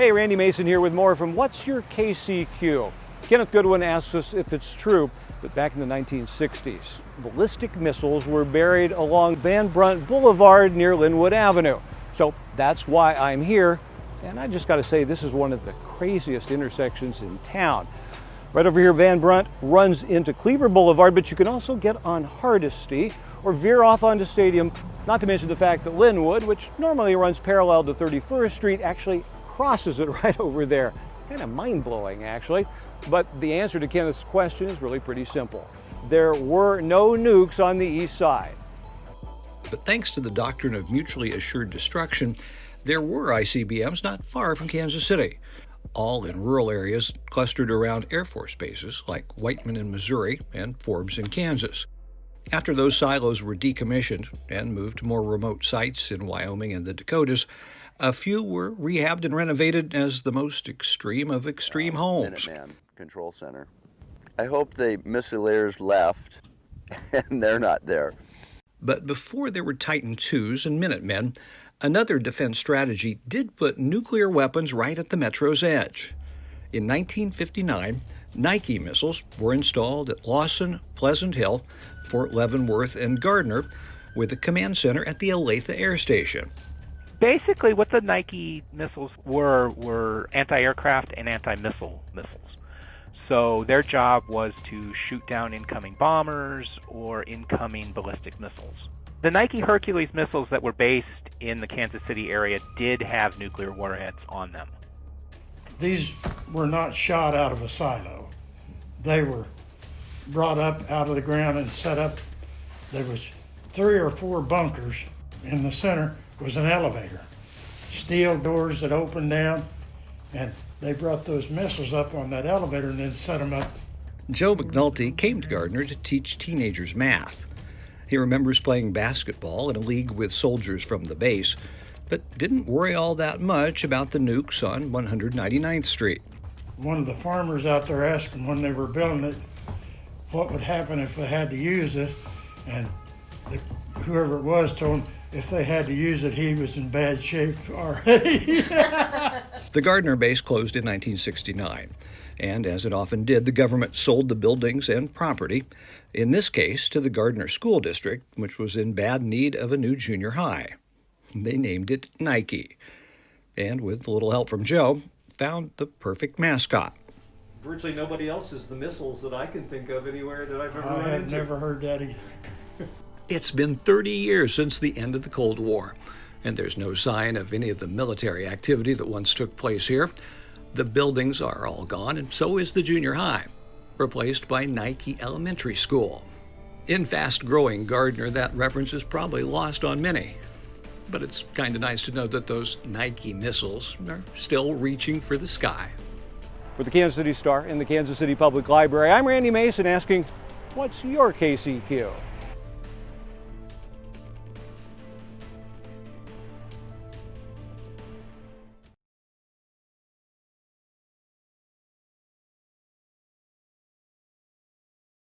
Hey, Randy Mason here with more from What's Your KCQ? Kenneth Goodwin asks us if it's true that back in the 1960s, ballistic missiles were buried along Van Brunt Boulevard near Linwood Avenue. So that's why I'm here, and I just got to say this is one of the craziest intersections in town. Right over here, Van Brunt runs into Cleaver Boulevard, but you can also get on Hardesty or veer off onto Stadium, not to mention the fact that Linwood, which normally runs parallel to 31st Street, actually crosses it right over there. Kind of mind-blowing, actually. But the answer to Kenneth's question is really pretty simple. There were no nukes on the east side. But thanks to the doctrine of mutually assured destruction, there were ICBMs not far from Kansas City, all in rural areas clustered around Air Force bases like Whiteman in Missouri and Forbes in Kansas. After those silos were decommissioned and moved to more remote sites in Wyoming and the Dakotas, a few were rehabbed and renovated as the most extreme of extreme homes. Minuteman Control Center. I hope the missileers left and they're not there. But before there were Titan IIs and Minutemen, another defense strategy did put nuclear weapons right at the metro's edge. In 1959, Nike missiles were installed at Lawson, Pleasant Hill, Fort Leavenworth, and Gardner, with a command center at the Olathe Air Station. Basically, what the Nike missiles were anti-aircraft and anti-missile missiles. So their job was to shoot down incoming bombers or incoming ballistic missiles. The Nike Hercules missiles that were based in the Kansas City area did have nuclear warheads on them. These were not shot out of a silo. They were brought up out of the ground and set up. There was 3 or 4 bunkers. In the center was an elevator, steel doors that opened down, and they brought those missiles up on that elevator and then set them up. Joe McNulty came to Gardner to teach teenagers math. He remembers playing basketball in a league with soldiers from the base, but didn't worry all that much about the nukes on 199th Street. One of the farmers out there asked them when they were building it what would happen if they had to use it, and whoever it was told them if they had to use it, he was in bad shape already. The Gardner base closed in 1969, and as it often did, the government sold the buildings and property, in this case to the Gardner School District, which was in bad need of a new junior high. They named it Nike, and with a little help from Joe, found the perfect mascot. Virtually nobody else is the missiles that I can think of anywhere that I've ever run into. I have never heard that either. It's been 30 years since the end of the Cold War, and there's no sign of any of the military activity that once took place here. The buildings are all gone, and so is the junior high, replaced by Nike Elementary School. In fast-growing Gardner, that reference is probably lost on many. But it's kind of nice to know that those Nike missiles are still reaching for the sky. For the Kansas City Star and the Kansas City Public Library, I'm Randy Mason asking, what's your KCQ?